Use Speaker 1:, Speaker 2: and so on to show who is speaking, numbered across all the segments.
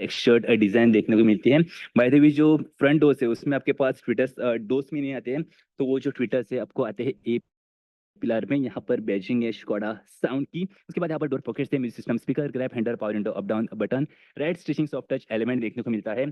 Speaker 1: Textured design देखने को मिलती है। बाय द वे जो फ्रंट डोर्स है उसमें आपके पास ट्विटर्स डोर्स में नहीं आते हैं, तो वो जो ट्विटर्स है आपको आते हैं ए पिलर में। यहाँ पर बैजिंग है स्कोडा साउंड की। उसके बाद यहाँ पर डोर पॉकेट्स है, music system, speaker, grab handle, power window, up down button, red stitching soft touch element देखने को मिलता है।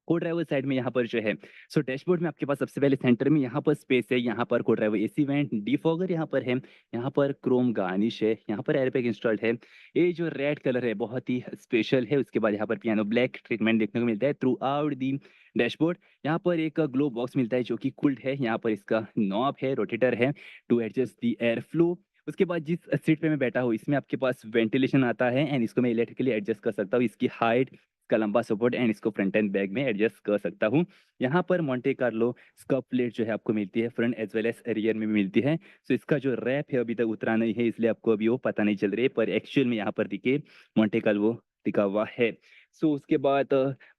Speaker 1: को ड्राइवर साइड में यहाँ पर जो है, सो डैशबोर्ड में आपके पास सबसे पहले सेंटर में यहाँ पर स्पेस है, यहाँ पर को ड्राइवर एसी वेंट डिफॉगर यहाँ पर है, यहाँ पर क्रोम गार्निश है, यहाँ पर एयरबैग इंस्टॉल्ड है। ये जो रेड कलर है बहुत ही स्पेशल है। उसके बाद यहाँ पर पियानो ब्लैक ट्रीटमेंट देखने को मिलता है थ्रू आउट दी डैशबोर्ड। यहाँ पर एक ग्लो बॉक्स मिलता है जो कि कूल्ड है। यहाँ पर इसका नॉब है, रोटेटर है to adjust the air flow. उसके बाद जिस सीट पे मैं बैठा हूँ इसमें आपके पास वेंटिलेशन आता है एंड इसको मैं इलेक्ट्रिकली एडजस्ट कर सकता हूँ, इसकी हाइट, इसका लंबा सपोर्ट एंड इसको फ्रंट एंड बैक में एडजस्ट कर सकता हूँ। यहाँ पर मोंटे कार्लो स्कर्ट प्लेट जो है आपको मिलती है, front as well as rear में भी मिलती है। सो इसका जो रैप है अभी तक उतरा नहीं है, इसलिए आपको अभी वो पता नहीं चल रही है, पर एक्चुअल में यहाँ पर दिखे मोंटे कार्लो लिखा हुआ है। सो उसके बाद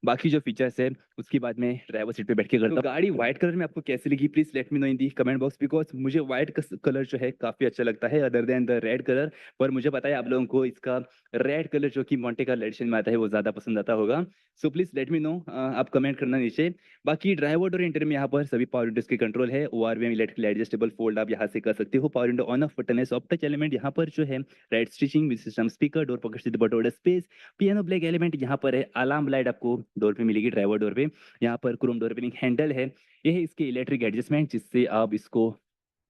Speaker 1: बाकी जो फीचर्स है उसकी बाद में ड्राइवर सीट पे बैठ के करता हूँ। गाड़ी व्हाइट कलर में आपको कैसी लगी please let me know in the comment box, because मुझे व्हाइट कलर जो है काफी अच्छा लगता है other than the red colour. पर मुझे पता है आप लोगों को इसका रेड कलर जो कि मोंटे कार्लो एडिशन में आता है वो ज्यादा पसंद आता होगा। So please let me know, आप कमेंट करना नीचे। बाकी ड्राइवर डोर इंटीरियर में यहाँ पर सभी पावर विंडोज के कंट्रोल है, ओआरवीएम इलेक्ट्रिकली एडजस्टेबल फोल्ड आप यहाँ से कर सकते हो। Power window on off button है, सॉफ्ट टच एलिमेंट यहाँ पर जो है, right stitching with system, speaker, door pocket bottle space, piano black element यहाँ पर है, अलार्म लाइट आपको डोर पे मिलेगी ड्राइवर डोर पे। यहाँ पर क्रोम डोर ओपनिंग हैंडल है, ये है इसके इलेक्ट्रिक एडजस्टमेंट जिससे आप इसको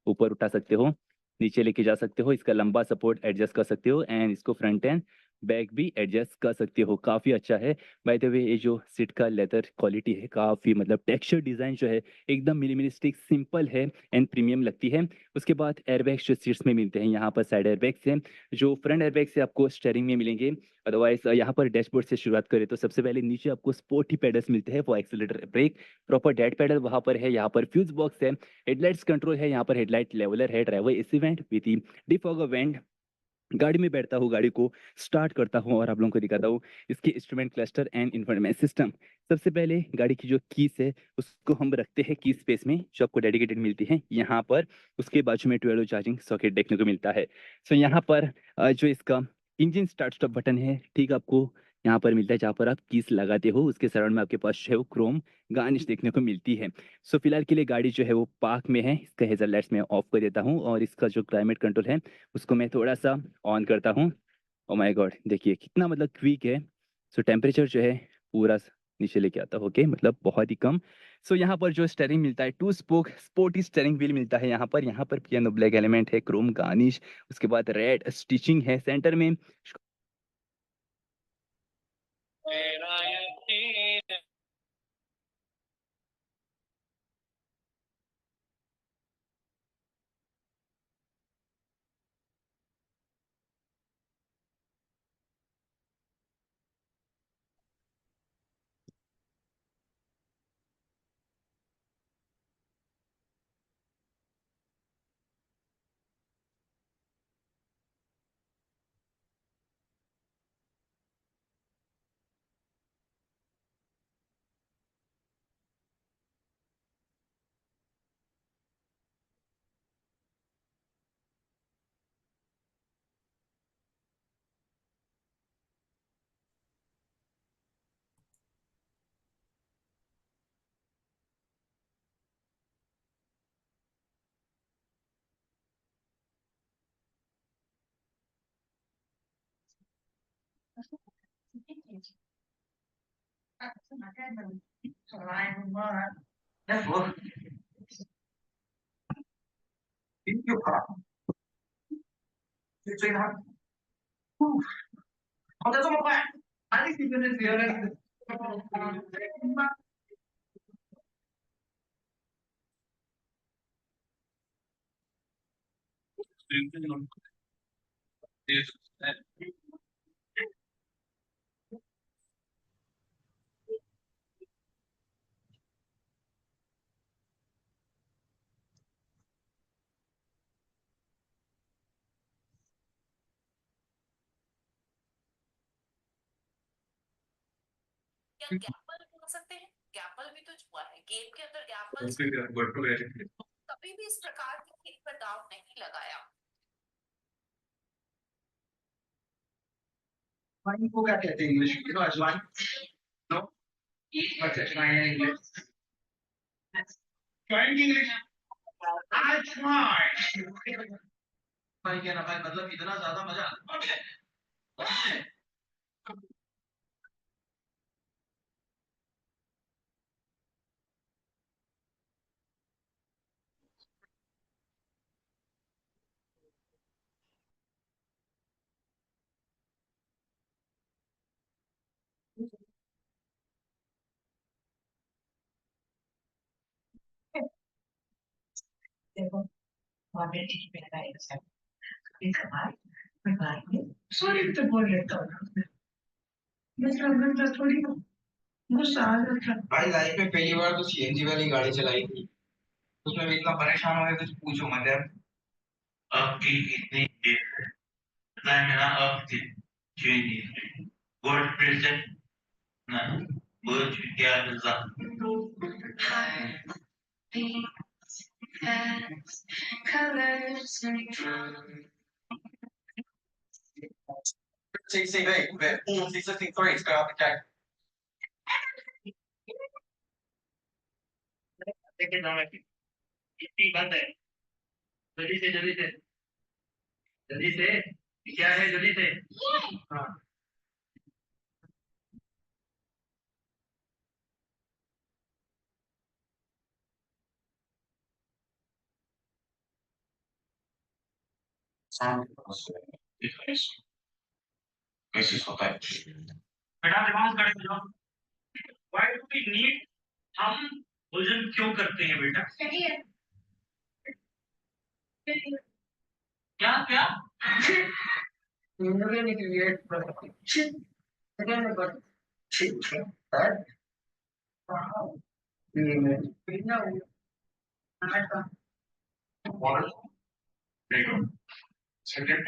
Speaker 1: ऊपर उठा सकते हो, नीचे लेके जा सकते हो, इसका लंबा सपोर्ट एडजस्ट कर सकते हो एंड इसको फ्रंट एंड बैक भी एडजस्ट कर सकते हो, काफी अच्छा है। बाय द वे ये जो सीट का लेदर क्वालिटी है काफी मतलब टेक्सचर डिजाइन जो है एकदम मिनिमलिस्टिक सिंपल है एंड प्रीमियम लगती है। उसके बाद एयरबैग्स जो सीट्स में मिलते हैं, यहाँ पर साइड एयरबैग्स हैं, जो फ्रंट एयरबैग्स से आपको स्टेयरिंग में मिलेंगे। अदरवाइज यहाँ पर डैशबोर्ड से शुरुआत करें तो सबसे पहले नीचे आपको स्पोर्टी पेडल्स मिलते हैं, वो accelerator brake proper dead pedal वहां पर है। यहाँ पर फ्यूज बॉक्स है, हेडलाइट्स कंट्रोल है, यहाँ पर हेडलाइट लेवलर है, driver AC vent with defogger vent. गाड़ी में बैठता हूँ, गाड़ी को स्टार्ट करता हूँ और आप लोगों को दिखाता हूँ इसके instrument cluster and information system. सबसे पहले गाड़ी की जो कीज है उसको हम रखते हैं की स्पेस में जो आपको डेडिकेटेड मिलती है यहाँ पर। उसके बाजू में 12 चार्जिंग सॉकेट देखने को मिलता है। सो यहाँ पर जो इसका इंजन स्टार्ट स्टॉप बटन है ठीक आपको यहाँ पर मिलता है, जहाँ पर आप कीज लगाते हो उसके सराउंड में आपके पास जो है वो क्रोम गार्निश देखने को मिलती है। सो फिलहाल के लिए गाड़ी जो है वो पार्क में है, इसका हेजर लाइट्स मैं ऑफ कर देता हूँ और इसका जो क्लाइमेट कंट्रोल है उसको मैं थोड़ा सा ऑन करता हूँ। ओ माय गॉड देखिए कितना मतलब क्विक है। सो टेम्परेचर जो है पूरा नीचे लेके आता है, ओके मतलब बहुत ही कम। सो यहाँ पर जो स्टेयरिंग मिलता है two spoke sporty steering wheel मिलता है यहाँ पर पियानो ब्लैक एलिमेंट है, क्रोम गार्निश। उसके बाद रेड स्टिचिंग है सेंटर में।
Speaker 2: क्या गैपल बोल सकते हैं? गैपल भी तो हुआ है गेम के अंदर, गैपल कभी भी इस प्रकार की खेल पर दाव नहीं लगाया।
Speaker 3: वाइन को क्या कहते हैं इंग्लिश में? अजवाइन। भाई क्या ना भाई मतलब इतना ज्यादा मजा देखो हमें ठीक मिलता है सब इस बार मैं बात में सॉरी तो बोल लेता हूँ मतलब थोड़ी गुस्सा आ जाता भाई लाइफ में पहली बार तो सीएनजी वाली गाड़ी चलाई थी उसमें भी इतना परेशान हो गया कुछ पूछो मत यार आपकी इतनी पता है मेरा अब चेंज वर्ड प्रेजेंट ना वर्ड क्या CCV, but all of the existing threats go up the cake. इतनी बंद है जल्दी से क्या है जल्दी से हाँ कैसे होता है बेटा दिमाग खड़े हो जाओ व्हाई डू वी नीड हम भोजन क्यों करते हैं बेटा सही है क्या क्या Really create shit again but shit that wow water there you go second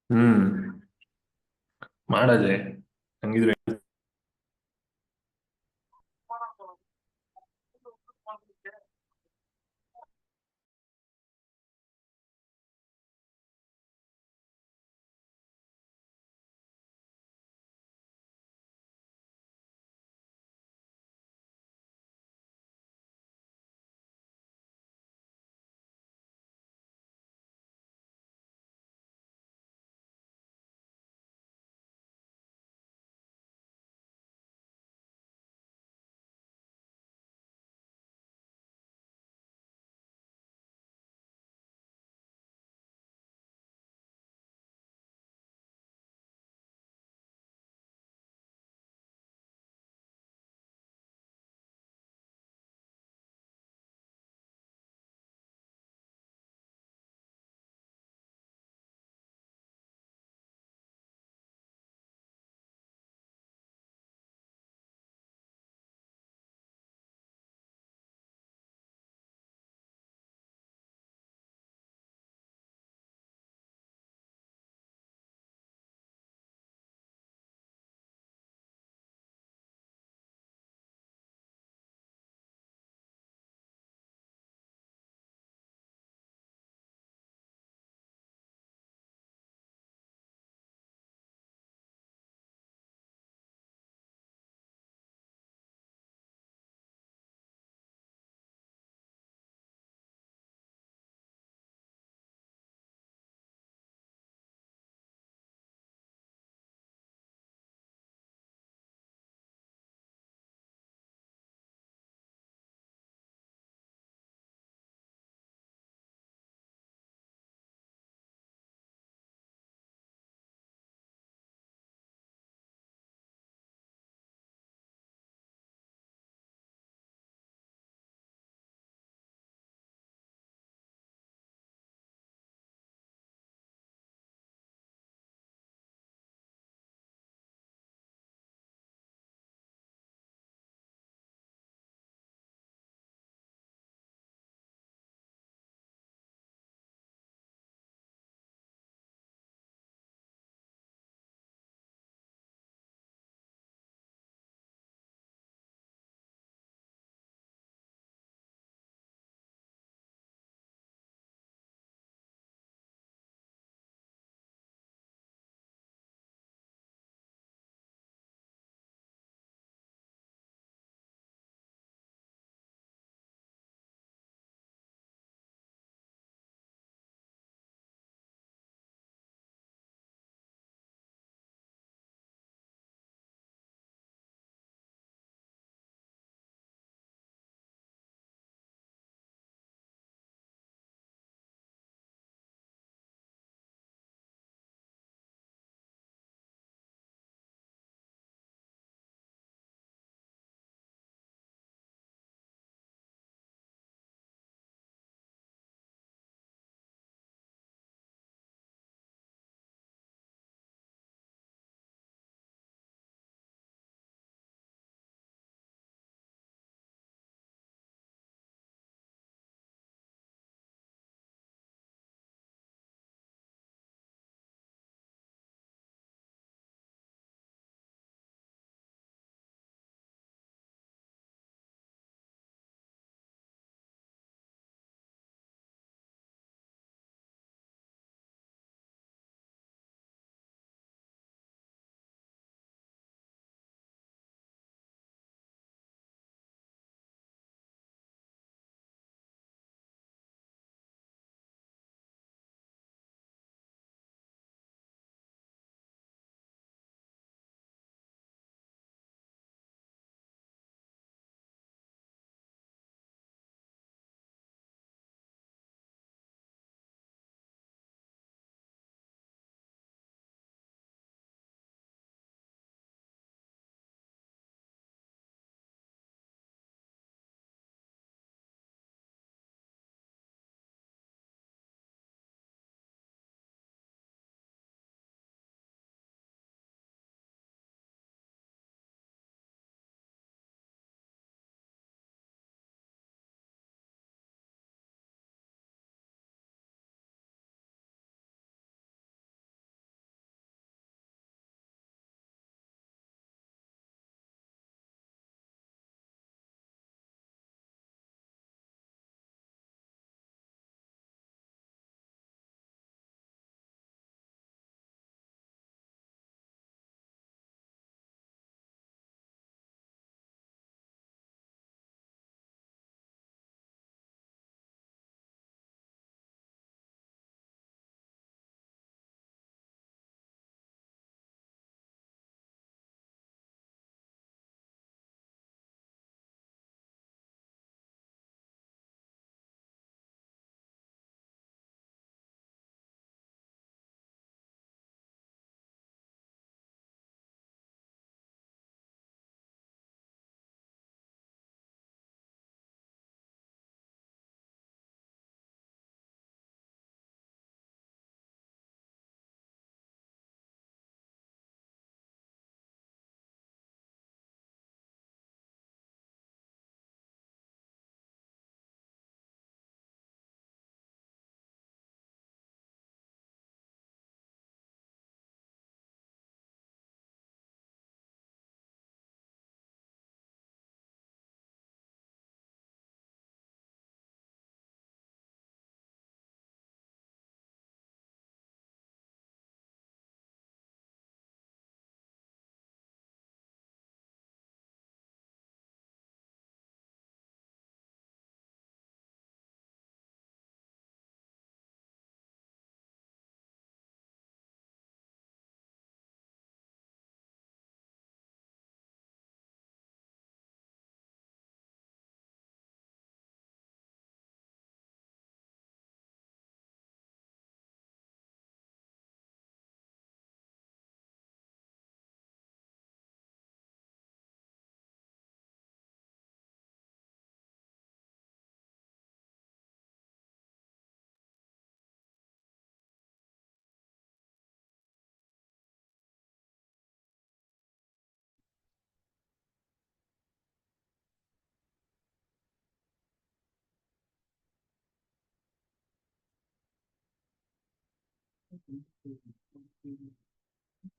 Speaker 4: ಹ್ಮ್ ಮಾಡದೆ ಹಂಗಿದ್ರೆ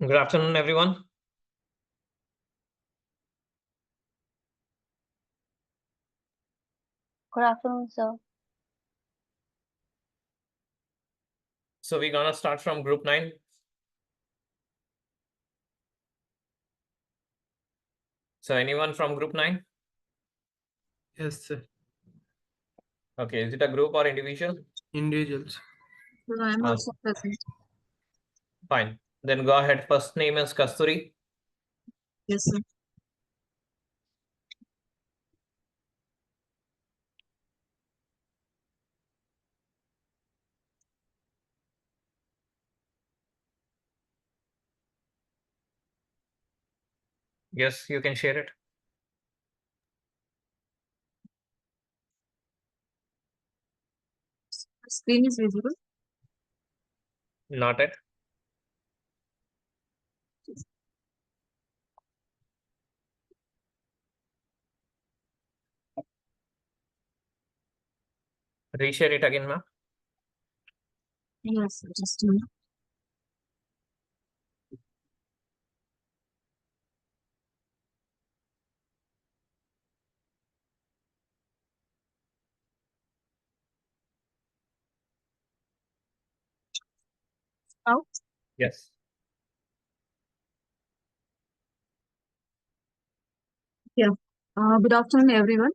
Speaker 5: Good afternoon, everyone.
Speaker 6: Good afternoon, sir.
Speaker 5: So we're gonna start from group 9. So anyone from group 9?
Speaker 7: Yes, sir.
Speaker 5: Okay, is it a group or individual?
Speaker 7: Individuals.
Speaker 6: So I am
Speaker 5: Ah.
Speaker 6: also present.
Speaker 5: Fine. Then go ahead. First name is Kasturi.
Speaker 6: Yes, sir.
Speaker 5: Yes, you can share it.
Speaker 6: Screen is visible.
Speaker 5: Not it. Reshare it again, ma'am.
Speaker 6: Yes, just a minute. Out.
Speaker 5: Yes.
Speaker 6: Good afternoon, everyone.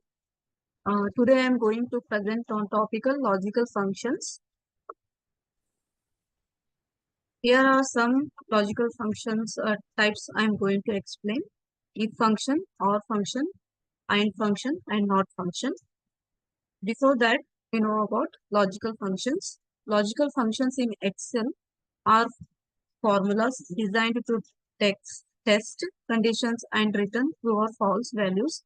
Speaker 6: Today I am going to present on topical logical functions. Here are some logical functions types I am going to explain. If function, or function, and function, and not function. Before that, we know about logical functions. Logical functions in Excel are formulas designed to test conditions and return true or false values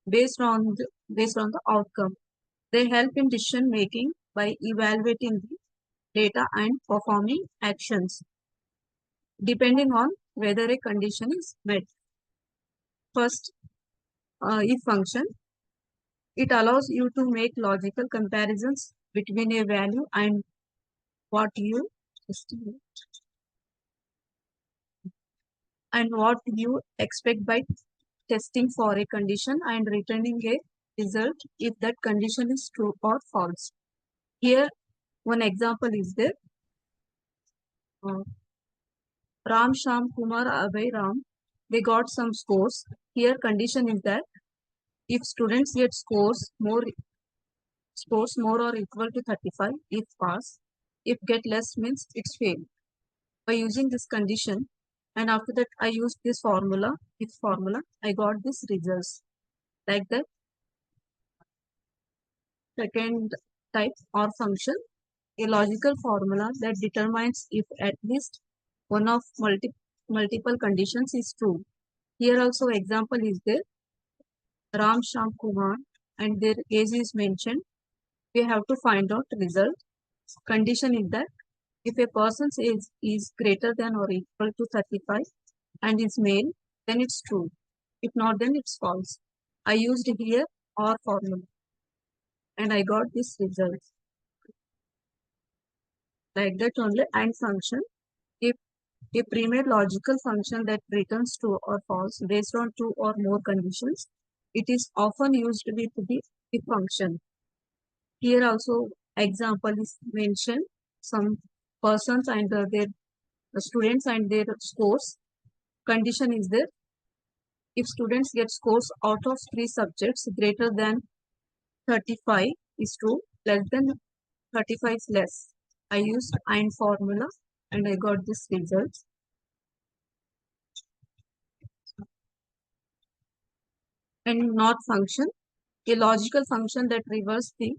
Speaker 6: based on the outcome. They help in decision making by evaluating the data and performing actions depending on whether a condition is met. First, if function, it allows you to make logical comparisons between a value and what you expect by testing for a condition and returning a result if that condition is true or false. Here, one example is there. Ram, Sham, Kumar, Abhay, Ram, they got some scores. Here, condition is that if students get scores more or equal to 35, if pass. If get less means it's fail. By using this condition, and after that I used this formula, I got this results. Like that. Second type or function, a logical formula that determines if at least one of multiple conditions is true. Here also example is there. Ram, Sham, Kumar, and their age is mentioned. We have to find out result. Condition is that if a person's age is greater than or equal to 35 and is male, then it's true. If not, then it's false. I used here or formula and I got this result. Like that only. And function, if a primate logical function that returns true or false based on two or more conditions, it is often used with the if function. Here also example is mentioned, some persons and their students and their scores. Condition is there. If students get scores out of 3 subjects greater than 35 is true, less than 35 is less. I used AND formula and I got this result. And not function, a logical function that reverses the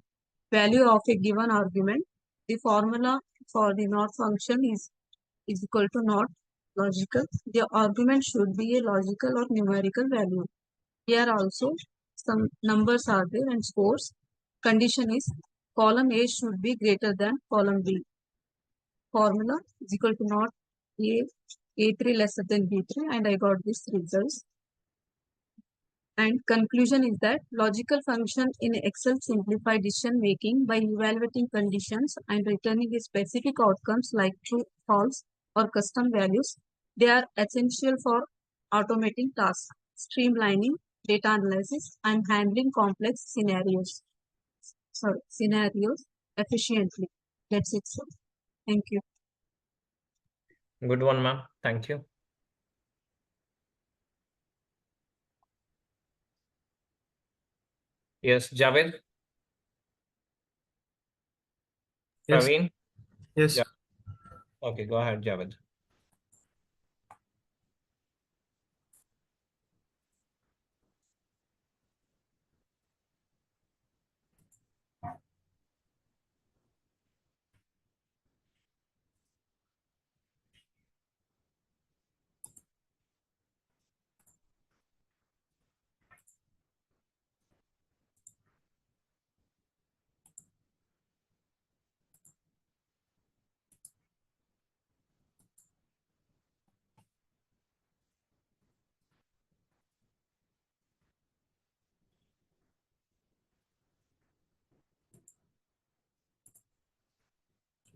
Speaker 6: value of a given argument. The formula for the not function is equal to not logical. The argument should be a logical or numerical value. Here also some numbers are there and scores. Condition is column A should be greater than column B. Formula is equal to not A3 lesser than B3 and I got this results. And conclusion is that logical function in Excel simplify decision making by evaluating conditions and returning the specific outcomes like true, false, or custom values. They are essential for automating tasks, streamlining data analysis, and handling complex scenarios efficiently. That's it, sir. Thank you.
Speaker 5: Good one, ma'am. Thank you. Yes, Javed,
Speaker 7: Yes.
Speaker 5: Praveen.
Speaker 7: Yes.
Speaker 5: Yeah. Okay, go ahead, Javed.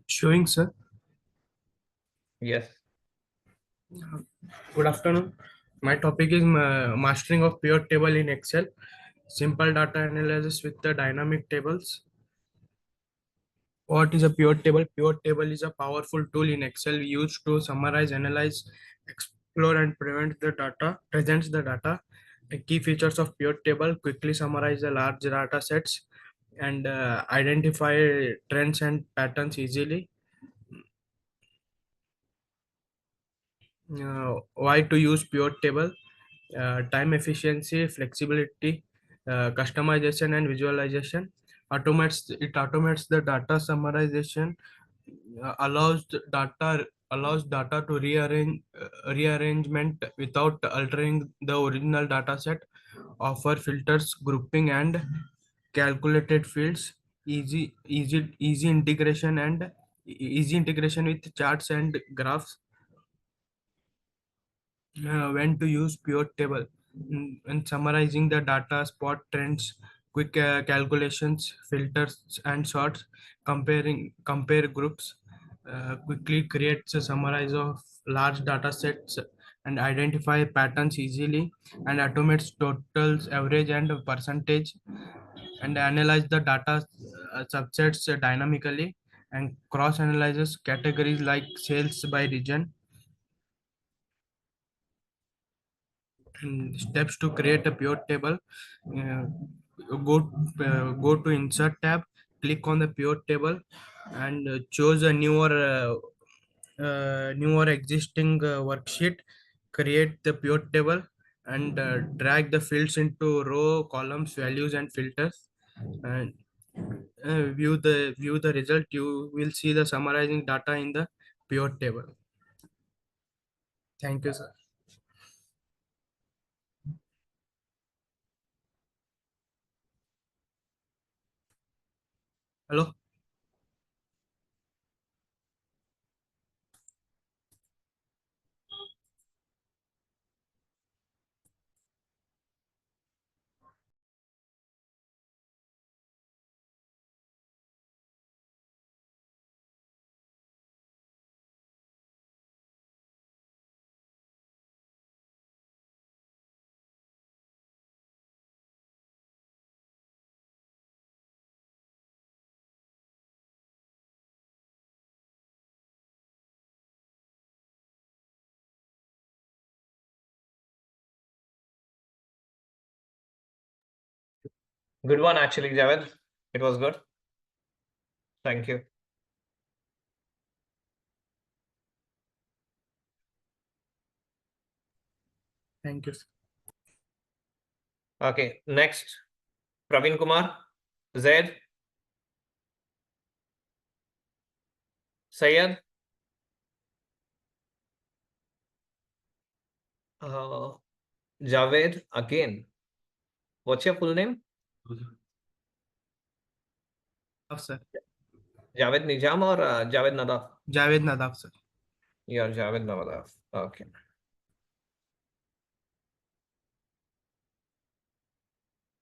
Speaker 7: Showing, sir.
Speaker 5: Yes.
Speaker 7: Good afternoon. My topic is mastering of pivot table in Excel. Simple data analysis with the dynamic tables. What is a pivot table? Pivot table is a powerful tool in Excel used to summarize, analyze, explore, and presents the data. The key features of pivot table: quickly summarize the large data sets and identify trends and patterns easily. Why to use pivot table? Time efficiency, flexibility, customization, and visualization. Automates the data summarization, allows data to rearrangement without altering the original data set. Offer filters, grouping, and calculated fields. Easy integration and easy integration with charts and graphs. When to use pivot table and summarizing the data, spot trends, quick calculations, filters and sorts, compare groups, quickly creates a summarize of large data sets and identify patterns easily, and automates totals, average, and percentage, and analyze the data subsets dynamically, and cross analyzes categories like sales by region. And steps to create a pivot table: uh, go to insert tab, click on the pivot table, and choose a newer existing worksheet. Create the pivot table and drag the fields into row, columns, values, and filters, and view the result. You will see the summarizing data in the pivot table. Thank you, sir. Hello.
Speaker 5: Good one, actually, Javed. It was good. Thank you.
Speaker 7: Thank you.
Speaker 5: Okay, next, Praveen Kumar, Zaid, Sayed, Javed again. What's your full name?
Speaker 7: Sir.
Speaker 5: Javed Nijam or Javed Nadaf?
Speaker 7: Javed Nadaf, sir.
Speaker 5: You're Javed Nadaf. Okay.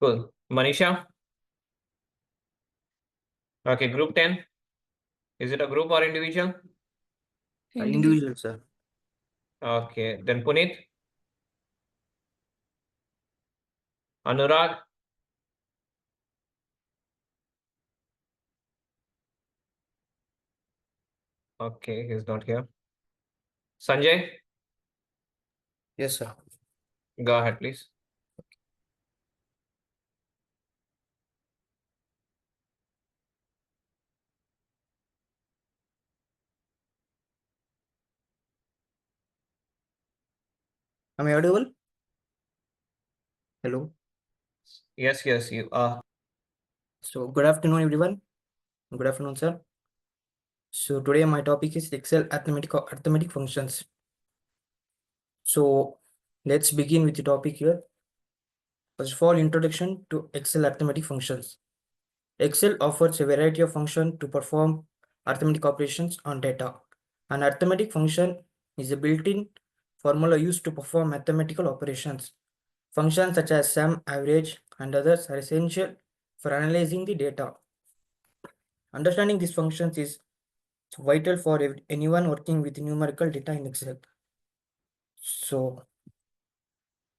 Speaker 5: Cool. Manisha? Okay, group 10. Is it a group or individual?
Speaker 8: Individual, sir.
Speaker 5: Okay, then Puneet? Anurag? Okay, he's not here. Sanjay?
Speaker 8: Yes, sir.
Speaker 5: Go ahead, please.
Speaker 8: Am I audible? Hello.
Speaker 5: Yes, you are.
Speaker 8: So good afternoon, everyone. Good afternoon, sir. So today my topic is Excel arithmetic functions. So let's begin with the topic here. First of all, introduction to Excel arithmetic functions. Excel offers a variety of functions to perform arithmetic operations on data. An arithmetic function is a built-in formula used to perform mathematical operations. Functions such as sum, average, and others are essential for analyzing the data. Understanding these functions is vital for anyone working with numerical data in Excel. So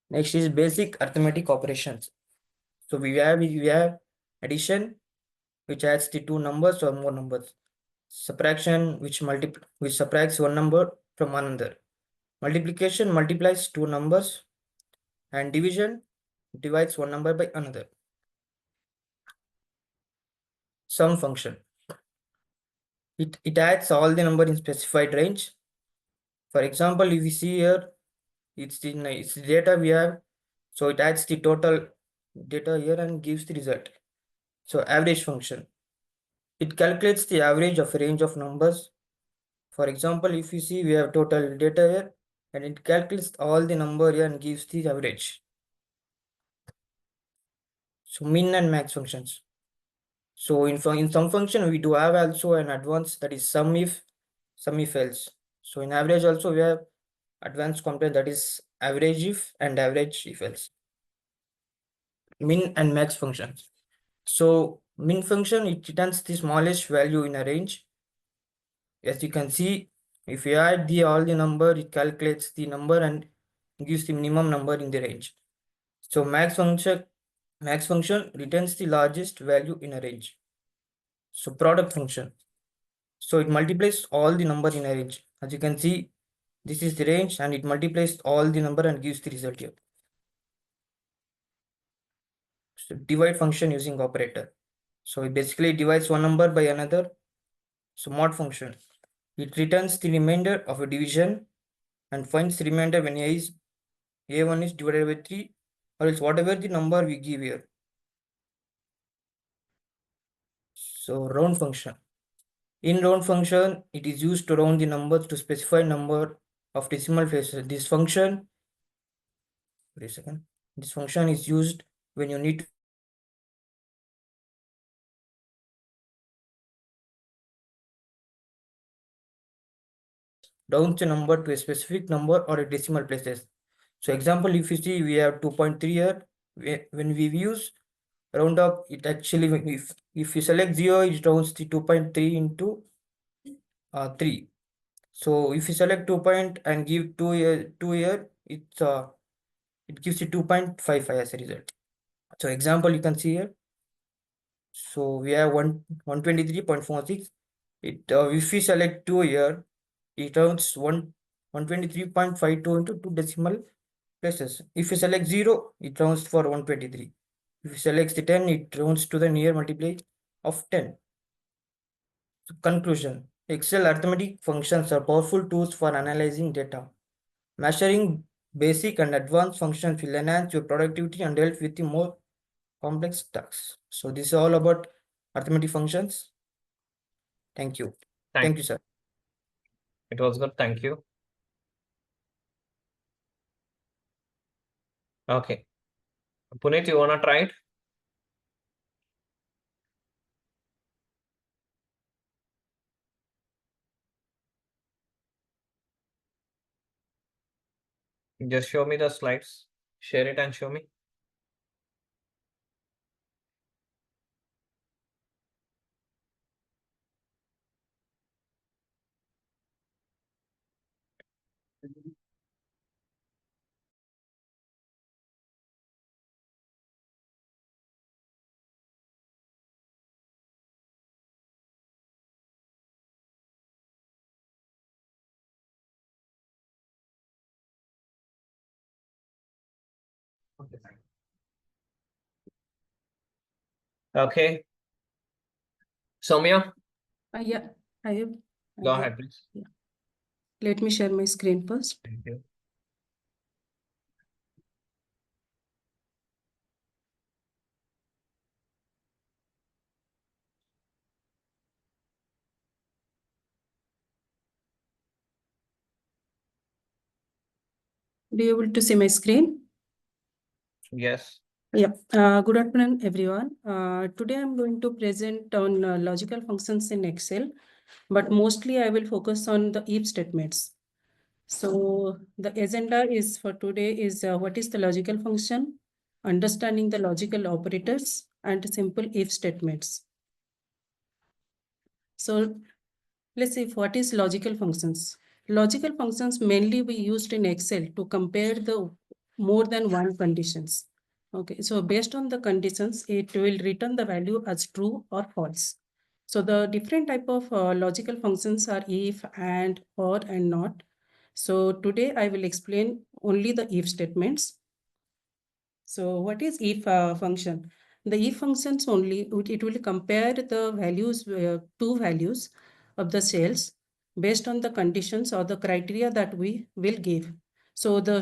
Speaker 8: next is basic arithmetic operations. So we have addition, which adds the two numbers or more numbers. Subtraction, which subtracts one number from another. Multiplication multiplies two numbers, and division divides one number by another. Sum function. It adds all the number in specified range. For example, if we see here, it's the data we have, so it adds the total data here and gives the result. So average function. It calculates the average of a range of numbers. For example, if you see we have total data here, and it calculates all the number here and gives the average. So min and max functions. So in some function we do have also an advanced, that is sum if else. So in average also we have advanced component, that is average if and average if else. Min and max functions. So min function, it returns the smallest value in a range. As you can see, if you add all the number, it calculates the number and gives the minimum number in the range. So max function returns the largest value in a range. So product function. So it multiplies all the number in a range. As you can see, this is the range and it multiplies all the number and gives the result here. So divide function using operator. So it basically divides one number by another. So mod function. It returns the remainder of a division and finds the remainder when a1 is divided by 3, or else whatever the number we give here. So round function. In round function, it is used to round the numbers to specify number of decimal places. This function, wait a second. This function is used when you need to round the number to a specific number or a decimal places. So example, if you see we have 2.3 here, when we use round up, it actually, if you select 0, it rounds the 2.3 into 3. So if you select 2 and give 2 here, it gives you 2.55 as a result. So example, you can see here. So we have 123.46. If we select 2 here, it rounds 123.52 into 2 decimal places. If you select 0, it rounds for 123. If you select the 10, it rounds to the near multiply of 10. So conclusion. Excel arithmetic functions are powerful tools for analyzing data. Measuring basic and advanced functions will enhance your productivity and help with the more complex tasks. So this is all about arithmetic functions. Thank you. Thank you, sir.
Speaker 5: It was good. Thank you. Okay. Puneet, you wanna try it? Just show me the slides. Share it and show me. Okay. Soumya,
Speaker 9: Yeah, I have.
Speaker 5: go ahead, please.
Speaker 9: Let me share my screen first.
Speaker 5: Thank you.
Speaker 9: Do you able to see my screen?
Speaker 5: Yes.
Speaker 9: Yeah. Good afternoon, everyone. Today I'm going to present on logical functions in Excel, but mostly I will focus on the if statements. So the agenda is for today is what is the logical function, understanding the logical operators, and simple if statements. So let's see what is logical functions. Logical functions mainly we used in Excel to compare the more than one conditions. Okay, so based on the conditions, it will return the value as true or false. So the different type of logical functions are if, and, or, and not. So today I will explain only the if statements. So what is if function? The if functions only, it will compare the values, two values of the cells based on the conditions or the criteria that we will give. So the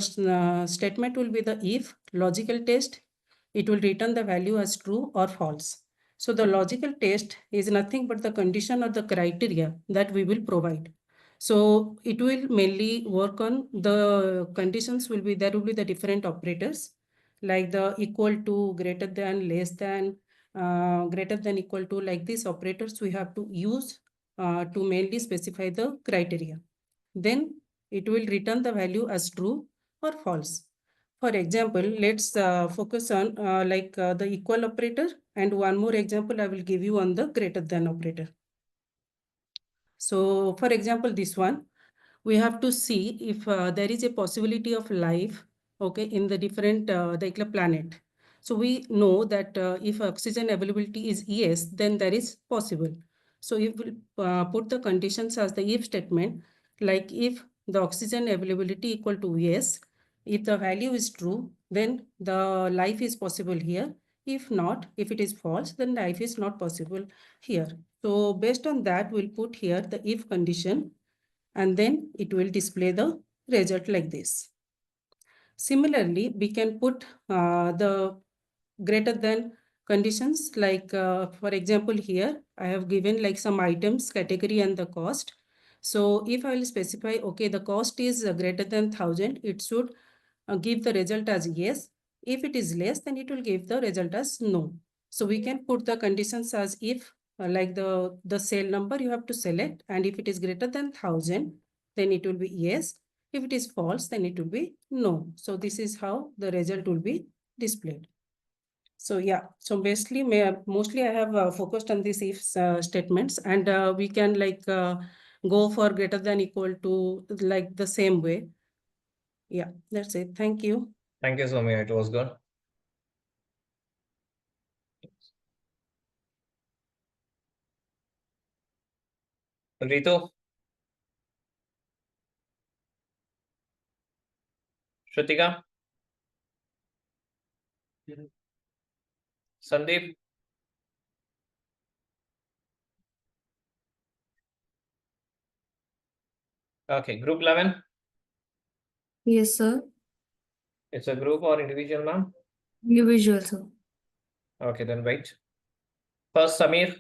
Speaker 9: statement will be the if logical test. It will return the value as true or false. So the logical test is nothing but the condition or the criteria that we will provide. So it will mainly work on the conditions will be, there will be the different operators like the equal to, greater than, less than, greater than, equal to, like these operators we have to use to mainly specify the criteria. Then it will return the value as true or false. For example, let's focus on the equal operator, and one more example I will give you on the greater than operator. So for example, this one, we have to see if there is a possibility of life, okay, in the different the planet. So we know that if oxygen availability is yes, then that is possible. So if we put the conditions as the if statement, like if the oxygen availability equal to yes, if the value is true, then the life is possible here. If not, if it is false, then life is not possible here. So based on that, we'll put here the if condition, and then it will display the result like this. Similarly, we can put the greater than conditions, like for example here I have given like some items category and the cost. So if I will specify, okay, the cost is greater than 1,000, it should give the result as yes. If it is less, then it will give the result as no. So we can put the conditions as if like the cell number you have to select, and if it is greater than 1,000, then it will be yes. If it is false, then it will be no. So this is how the result will be displayed. So yeah, so basically mostly I have focused on these if statements, and we can go for greater than equal to like the same way. Yeah, that's it. Thank you.
Speaker 5: Thank you, Soumya. It was good. Ritu? Shrutika? Sandeep? Okay, group 11.
Speaker 10: Yes, sir.
Speaker 5: It's a group or individual, ma'am?
Speaker 10: Individual, sir.
Speaker 5: Okay, then wait. First, Samir.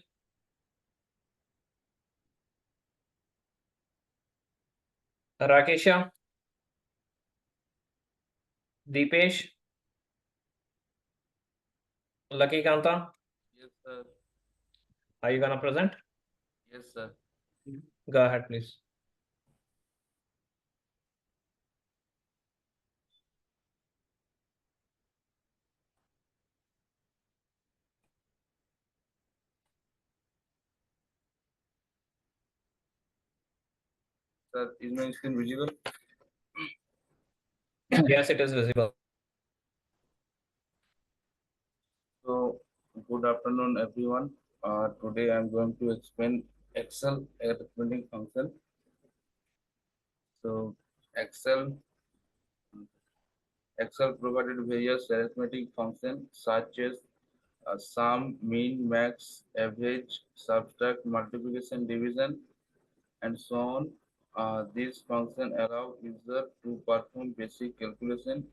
Speaker 5: Rakesha. Deepesh. Lucky Kanta.
Speaker 11: Yes, sir.
Speaker 5: Are you gonna present?
Speaker 11: Yes, sir.
Speaker 5: Go ahead, please.
Speaker 11: Sir, is my screen visible?
Speaker 5: Yes, it is visible.
Speaker 11: So, good afternoon, everyone. Today I'm going to explain Excel arithmetic function. So, Excel Excel provided various arithmetic functions such as sum, mean, max, average, subtract, multiplication, division, and so on. These functions allow user to perform basic calculation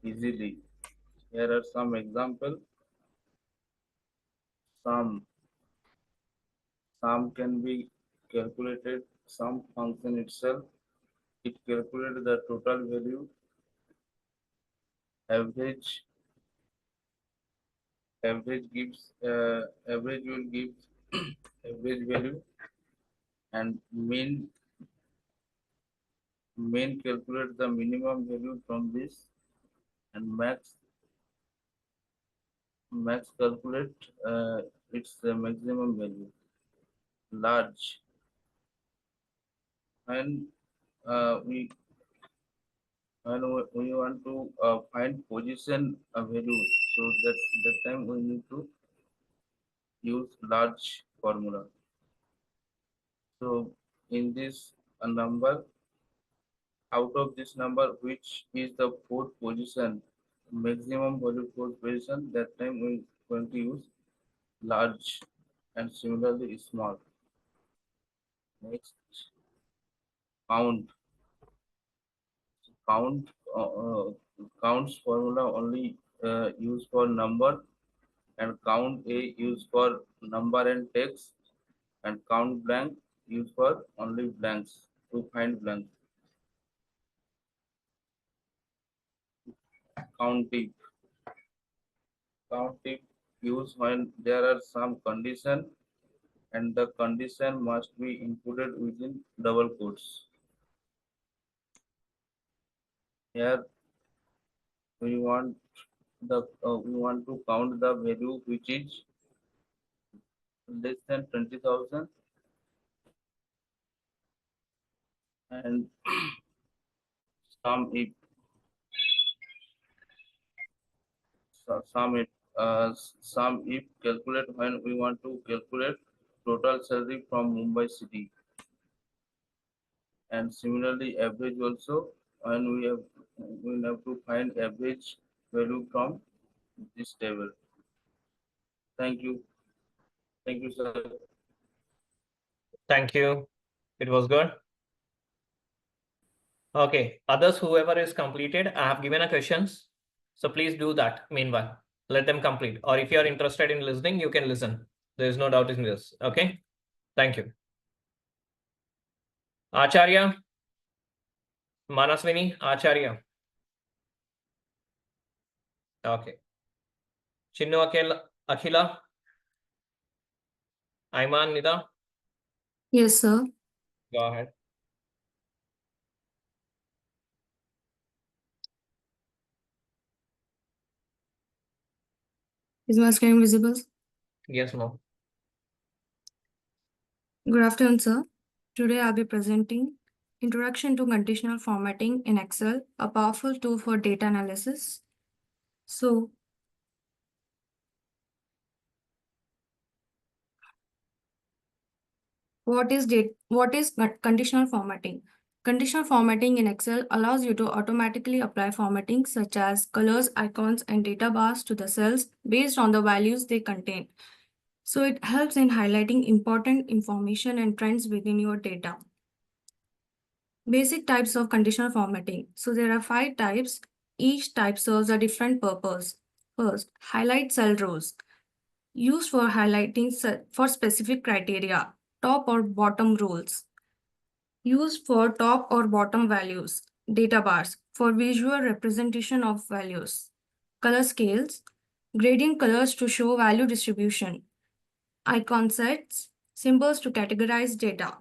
Speaker 11: easily. Here are some examples. Sum can be calculated. Sum function itself, it calculates the total value. Average gives average will give average value, and mean calculate the minimum value from this, and max calculate its the maximum value. Large, and we want to find position value, so that time we need to use large formula. So in this number, out of this number, which is the fourth position, maximum value fourth position, that time we going to use large, and similarly small. Next, count. Counts formula only used for number, and count A used for number and text, and count blank used for only blanks, to find blanks. Count if used when there are some condition, and the condition must be included within double quotes. Here we want to count the value which is less than 20,000, and sum if calculate when we want to calculate total salary from Mumbai city, and similarly average also when we have to find average value from this table. Thank you, sir.
Speaker 5: Thank you. It was good. Okay, others, whoever is completed, I have given a questions. So please do that meanwhile. Let them complete. Or if you are interested in listening, you can listen. There is no doubt in this. Okay. Thank you. Acharya. Manaswini, Acharya. Okay. Chinnu Akhila. Aiman Nida.
Speaker 10: Yes, sir.
Speaker 5: Go ahead.
Speaker 10: Is my screen visible?
Speaker 5: Yes, no.
Speaker 10: Good afternoon, sir. Today I'll be presenting Introduction to Conditional Formatting in Excel, a powerful tool for data analysis. So, what is conditional formatting? Conditional formatting in Excel allows you to automatically apply formatting such as colors, icons, and data bars to the cells based on the values they contain. So it helps in highlighting important information and trends within your data. Basic types of conditional formatting. So there are 5 types. Each type serves a different purpose. First, highlight cell rows. Used for highlighting for specific criteria, top or bottom rows. Used for top or bottom values. Data bars for visual representation of values. Color scales. Gradient colors to show value distribution. Icon sets. Symbols to categorize data.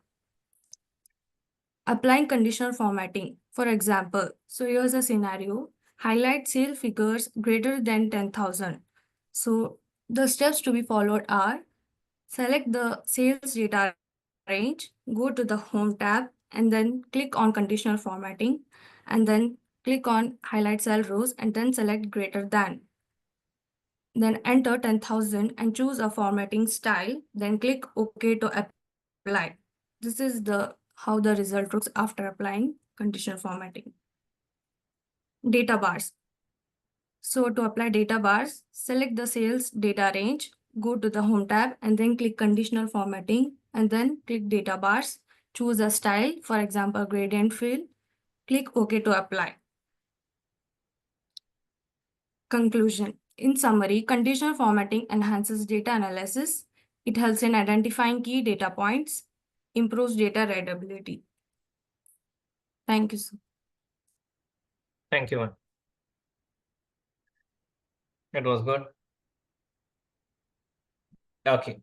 Speaker 10: Applying conditional formatting. For example, so here's a scenario. Highlight sale figures greater than 10,000. So the steps to be followed are: select the sales data range, go to the Home tab, and then click on Conditional Formatting, and then click on Highlight Cell Rows, and then select Greater Than. Then enter 10,000 and choose a formatting style, then click OK to apply. This is how the result looks after applying conditional formatting. Data bars. So to apply data bars, select the sales data range, go to the home tab and then click conditional formatting and then click data bars. Choose a style, for example, gradient fill. Click OK to apply. Conclusion. In summary, conditional formatting enhances data analysis. It helps in identifying key data points, improves data readability. Thank you, sir.
Speaker 5: Thank you, ma'am. It was good. Okay.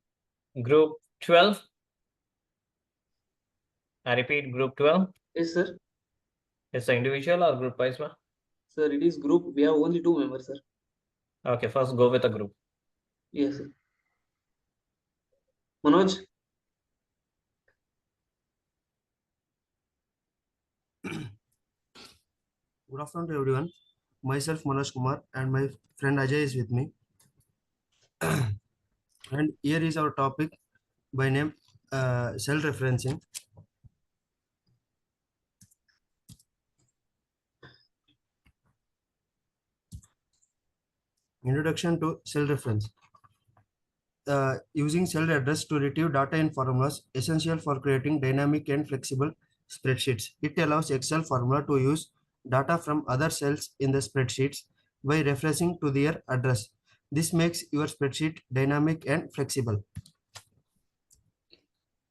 Speaker 5: Group 12. I repeat, group 12.
Speaker 12: Yes, sir.
Speaker 5: It's an individual or group wise, ma'am?
Speaker 12: Sir, it is group. We have only 2 members, sir.
Speaker 5: Okay, first go with a group.
Speaker 12: Yes, sir. Manoj.
Speaker 13: Good afternoon to everyone. Myself Manoj Kumar and my friend Ajay is with me. And here is our topic by name self-referencing. Introduction to self-reference. Using cell address to retrieve data in formulas essential for creating dynamic and flexible spreadsheets. It allows Excel formula to use data from other cells in the spreadsheets by referencing to their address. This makes your spreadsheet dynamic and flexible.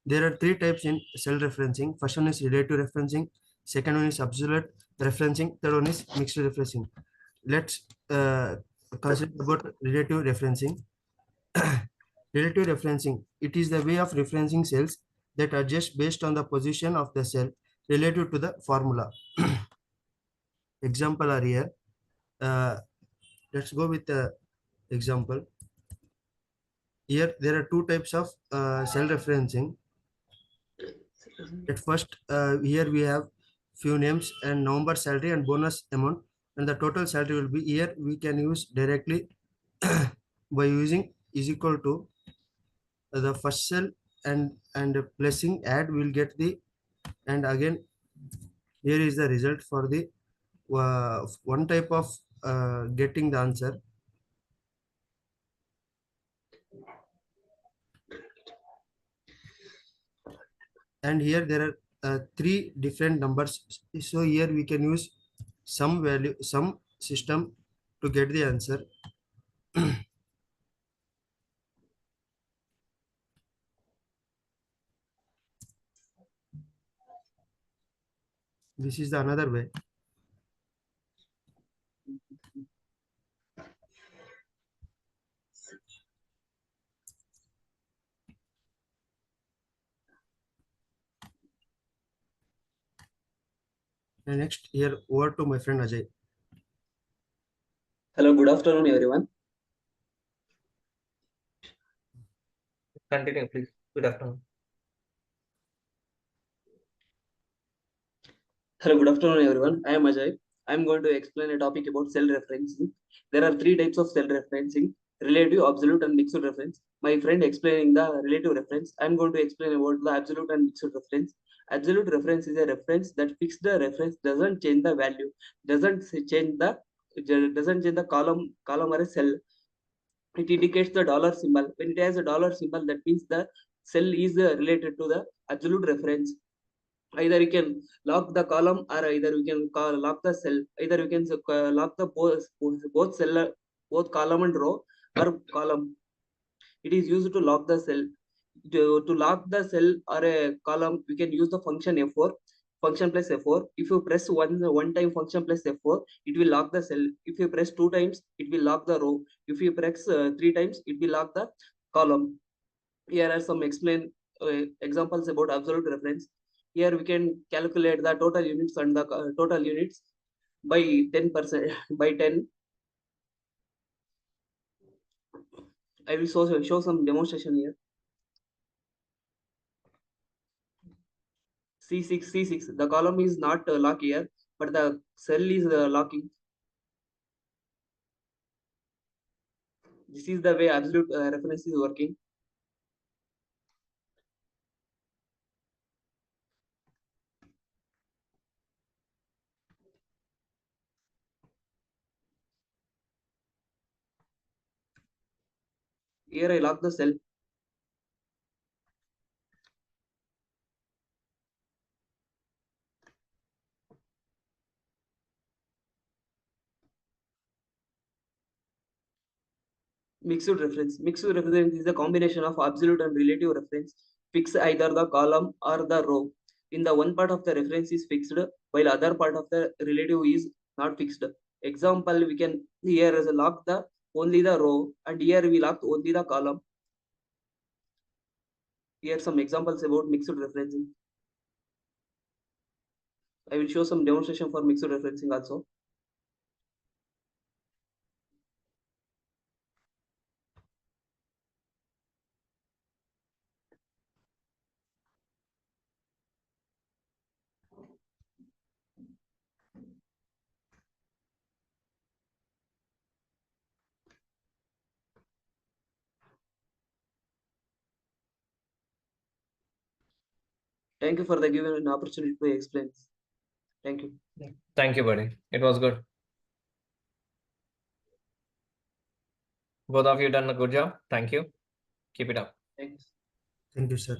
Speaker 13: There are 3 types in cell referencing. First one is relative referencing, second one is absolute referencing, third one is mixed referencing. Let's consider about relative referencing. Relative referencing, it is the way of referencing cells that adjust based on the position of the cell relative to the formula. Example are here. Let's go with the example. Here there are 2 types of cell referencing. At first, here we have few names and November salary and bonus amount, and the total salary will be here. We can use directly by using is equal to the first cell and pressing add will get the, and again here is the result for the one type of getting the answer. And here there are 3 different numbers, so here we can use some value, some system to get the answer. This is the another way. And next here over to my friend Ajay.
Speaker 12: Hello, good afternoon, everyone.
Speaker 5: Continue, please. Good afternoon.
Speaker 12: Hello, good afternoon, everyone. I am Ajay. I am going to explain a topic about cell referencing. There are 3 types of cell referencing: relative, absolute, and mixed reference. My friend explaining the relative reference. I am going to explain about the absolute and mixed reference. Absolute reference is a reference that fixes the reference, doesn't change the value, doesn't change the column or a cell. It indicates the dollar symbol. When it has a dollar symbol, that means the cell is related to the absolute reference. Either you can lock the column or either we can lock the cell. Either you can lock the both cell, both column and row, or column. It is used to lock the cell. To lock the cell or a column, we can use the function F4, function plus F4. If you press one time function plus F4, it will lock the cell. If you press 2 times, it will lock the row. If you press 3 times, it will lock the column. Here are some examples about absolute reference. Here we can calculate the total units and the total units by 10%, by 10. I will show some demonstration here. C6, the column is not locked here, but the cell is locking. This is the way absolute reference is working. Here I lock the cell. Mixed reference. Mixed reference is a combination of absolute and relative reference. Fix either the column or the row. In the one part of the reference is fixed, while other part of the relative is not fixed. Example, we can here is lock the only the row, and here we lock only the column. Here some examples about mixed referencing. I will show some demonstration for mixed referencing also. Thank you for the given an opportunity to explain. Thank you.
Speaker 5: Thank you, buddy. It was good. Both of you done a good job. Thank you. Keep it up.
Speaker 12: Thanks.
Speaker 13: Thank you, sir.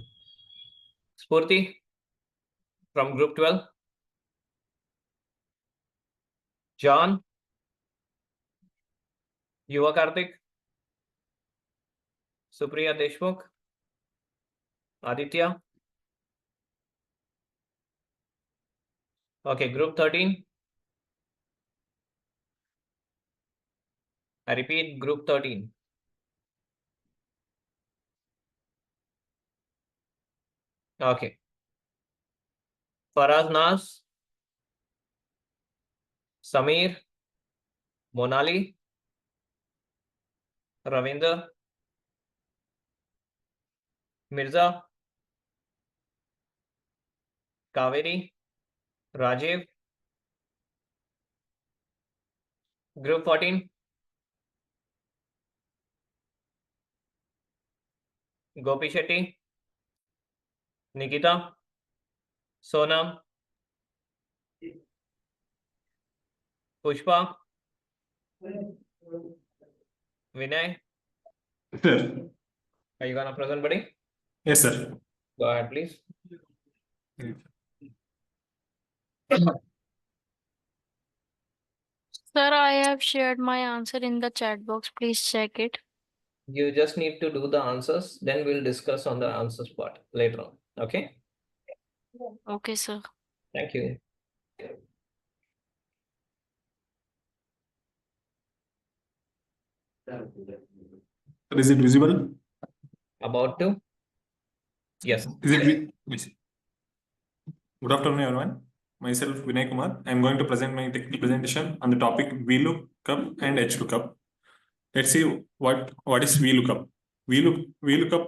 Speaker 5: Spurti from group 12. John. Yuva Karthik. Supriya Deshmukh. Aditya. Okay, group 13. I repeat, group 13. Okay. Faraz Nas. Samir. Monali. Ravinder. Mirza. Kaveri. Rajiv. Group 14. Gopi Shetty. Nikita. Sonam. Pushpa. Vinay.
Speaker 4: Sir.
Speaker 5: Are you gonna present, buddy?
Speaker 4: Yes, sir.
Speaker 5: Go ahead, please.
Speaker 14: Sir, I have shared my answer in the chat box. Please check it.
Speaker 5: You just need to do the answers, then we'll discuss on the answers part later on. Okay?
Speaker 14: Okay, sir.
Speaker 5: Thank you.
Speaker 4: Is it visible?
Speaker 5: About to? Yes.
Speaker 4: Is it Good afternoon, everyone. Myself, Vinay Kumar. I am going to present my technical presentation on the topic VLOOKUP and HLOOKUP. Let's see what is VLOOKUP. VLOOKUP.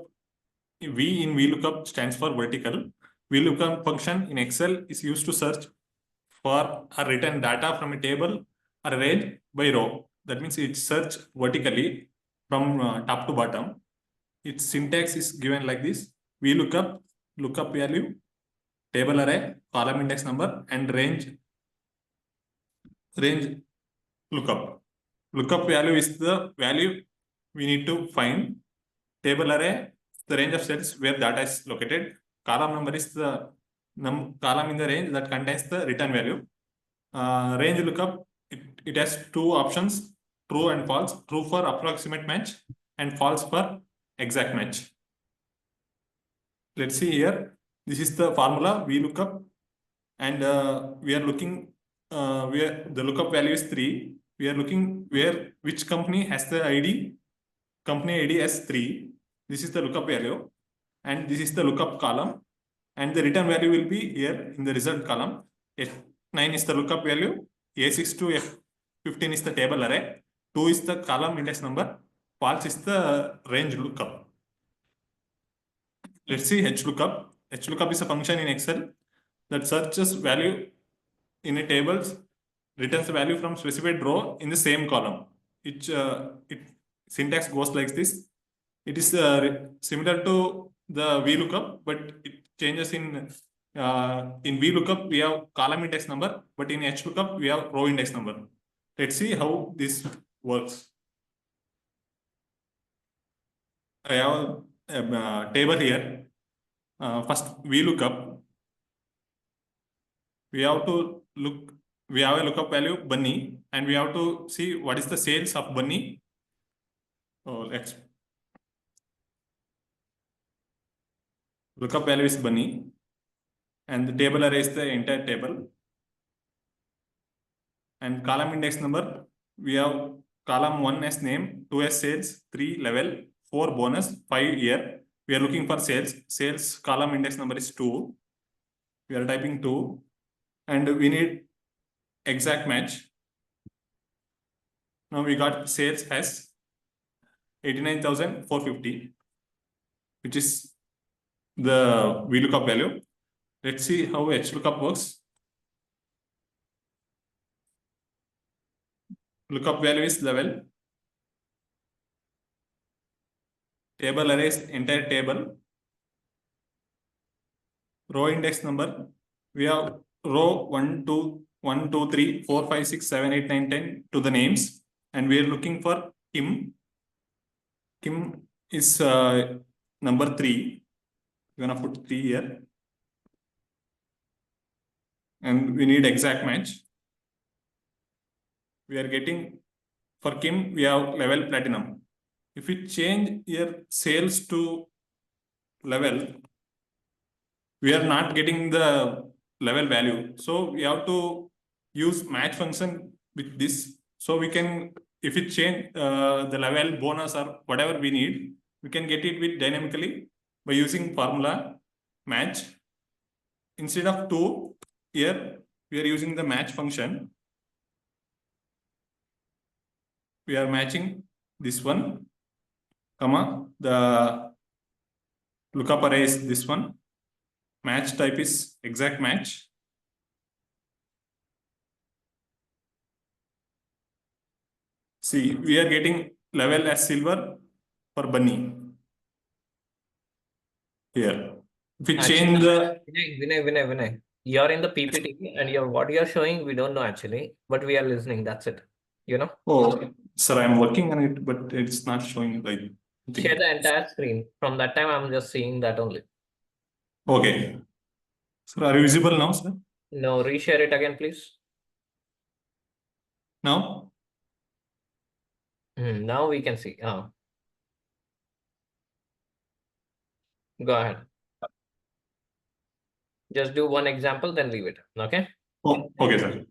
Speaker 4: V in VLOOKUP stands for vertical. VLOOKUP function in Excel is used to search for or return data from a table or a range by row. That means it search vertically from top to bottom. Its syntax is given like this: VLOOKUP, lookup value, table array, column index number, and range lookup. Lookup value is the value we need to find. Table array, the range of cells where data is located. Column number is the column in the range that contains the return value. Range lookup, it has two options: true and false. True for approximate match and false for exact match. Let's see here. This is the formula VLOOKUP, and we are looking where the lookup value is 3. We are looking which company has the ID. Company ID has 3. This is the lookup value, and this is the lookup column, and the return value will be here in the result column. F9 is the lookup value. A6 to F15 is the table array. 2 is the column index number. False is the range lookup. Let's see HLOOKUP. HLOOKUP is a function in Excel that searches value in a table, returns the value from specified row in the same column. Its syntax goes like this. It is similar to the VLOOKUP, but it changes in VLOOKUP we have column index number, but in HLOOKUP we have row index number. Let's see how this works. I have a table here. First, VLOOKUP. We have to look. We have a lookup value Bunny, and we have to see what is the sales of Bunny. So let's lookup value is Bunny, and the table array is the entire table. And column index number, we have column 1 as name, 2 as sales, 3 level, 4 bonus, 5 year. We are looking for sales. Sales column index number is 2. We are typing 2, and we need exact match. Now we got sales as 89,450, which is the VLOOKUP value. Let's see how HLOOKUP works. Lookup value is level. Table array is entire table. Row index number. We have row 1, 2, 1, 2, 3, 4, 5, 6, 7, 8, 9, 10 to the names. And we are looking for Kim. Kim is number 3. We're gonna put 3 here. And we need exact match. We are getting, for Kim, we have level platinum. If we change your sales to level, we are not getting the level value. So we have to use match function with this. So we can, if we change the level bonus or whatever we need, we can get it with dynamically by using formula match. Instead of 2, here we are using the match function. We are matching this one, comma, the lookup array is this one. Match type is exact match. See, we are getting level as silver for Bunny. Here. If we change the
Speaker 5: Vinay, you're in the PPT and what you're showing, we don't know actually, but we are listening. That's it. You know?
Speaker 4: Oh, sir, I'm working on it, but it's not showing like.
Speaker 5: Share the entire screen. From that time, I'm just seeing that only.
Speaker 4: Okay. Sir, are you visible now, sir?
Speaker 5: No, reshare it again, please.
Speaker 4: Now?
Speaker 5: Now we can see. Go ahead. Just do one example, then leave it. Okay?
Speaker 4: Oh, okay, sir.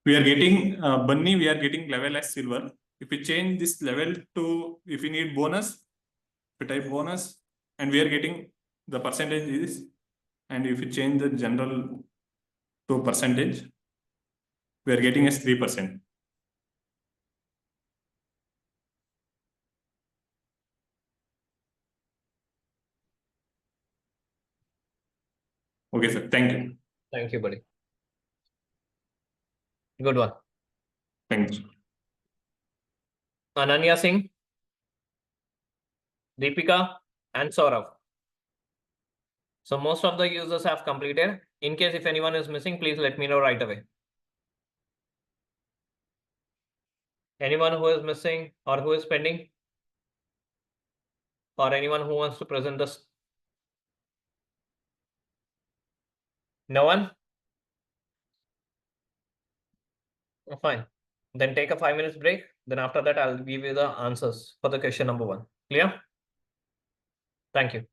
Speaker 4: We are getting Bunny, we are getting level as silver. If we change this level to, if we need bonus, we type bonus, and we are getting the percentage is, and if we change the general to percentage, we are getting as 3%. Okay, sir. Thank you.
Speaker 5: Thank you, buddy. Good one.
Speaker 4: Thank you.
Speaker 5: Ananya Singh, Deepika, and Saurav. So most of the users have completed. In case if anyone is missing, please let me know right away. Anyone who is missing or who is pending? Or anyone who wants to present this? No one? Oh, fine. Then take a 5 minutes break. Then after that, I'll give you the answers for the question number 1. Clear? Thank you.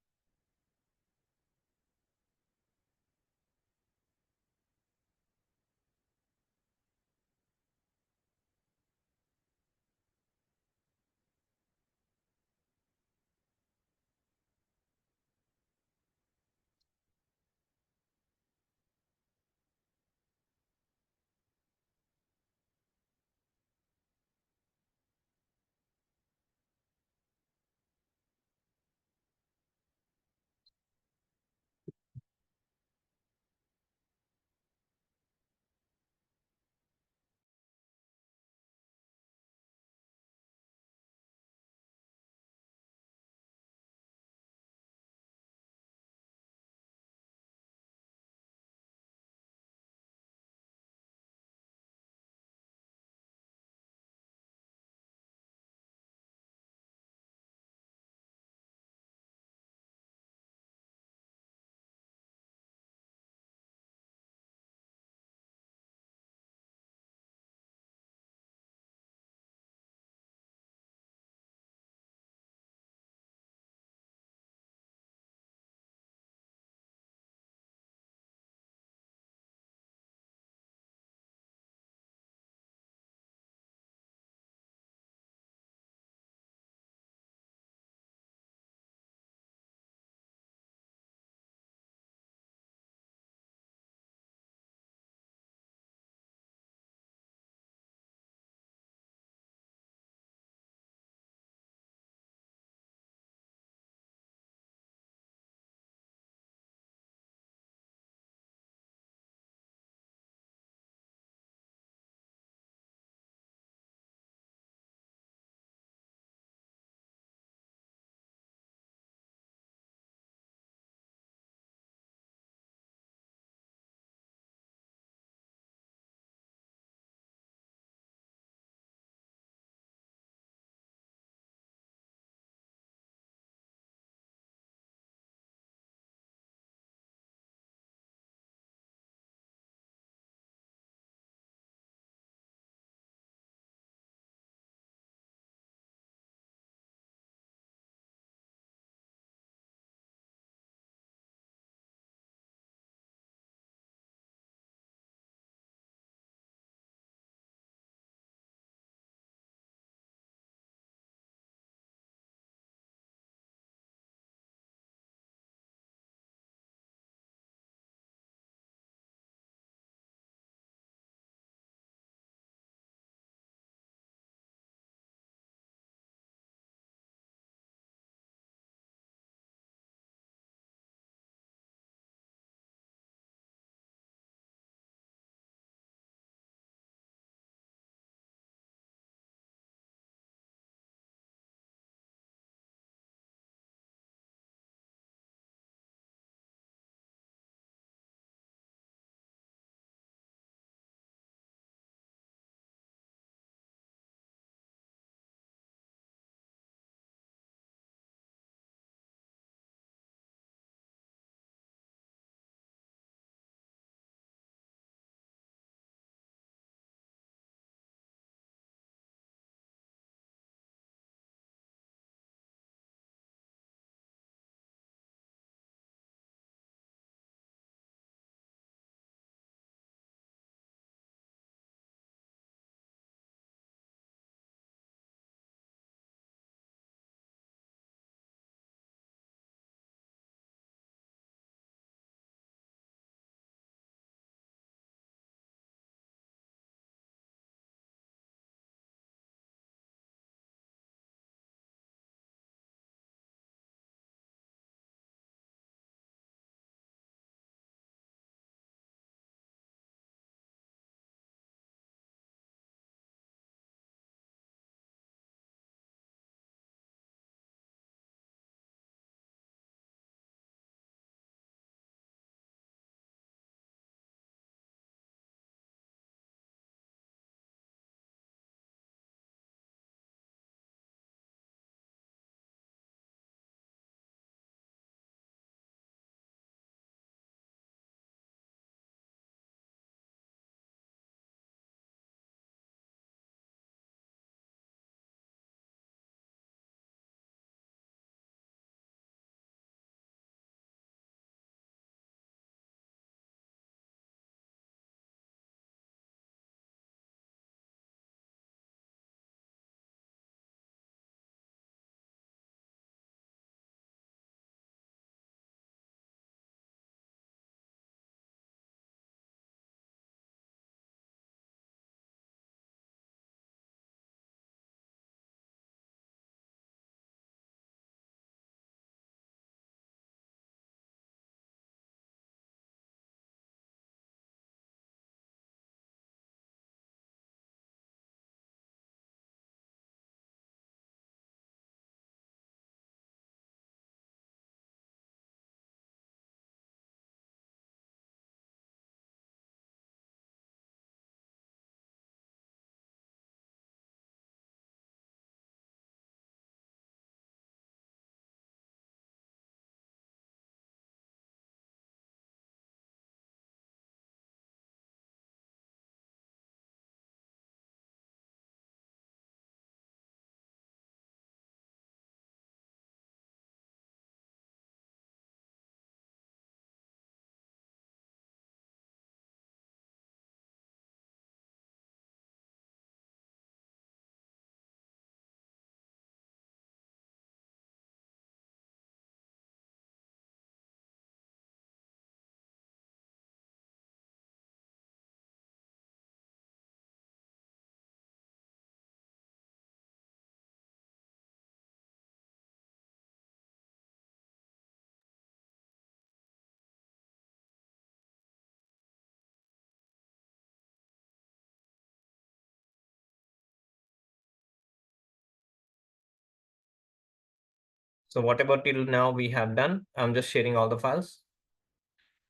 Speaker 5: So whatever till now we have done, I'm just sharing all the files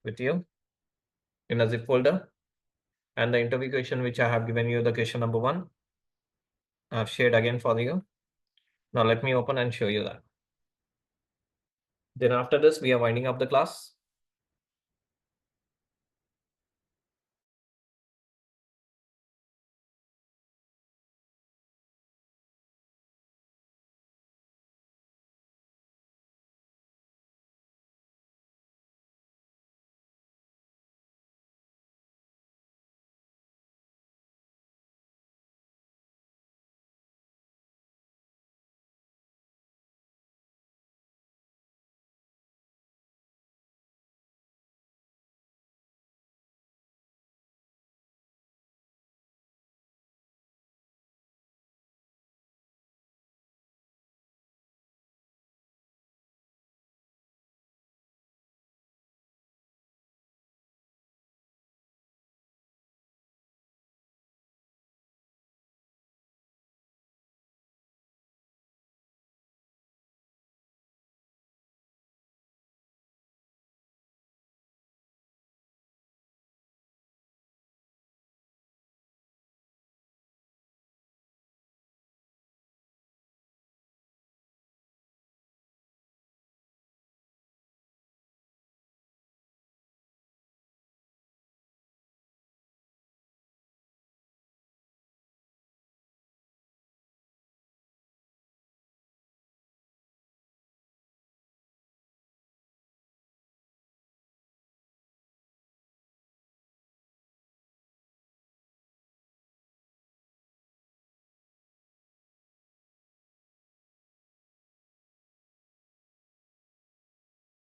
Speaker 5: with you in a zip folder. And the interview question which I have given you, the question number 1, I've shared again for you. Now let me open and show you that. Then after this, we are winding up the class.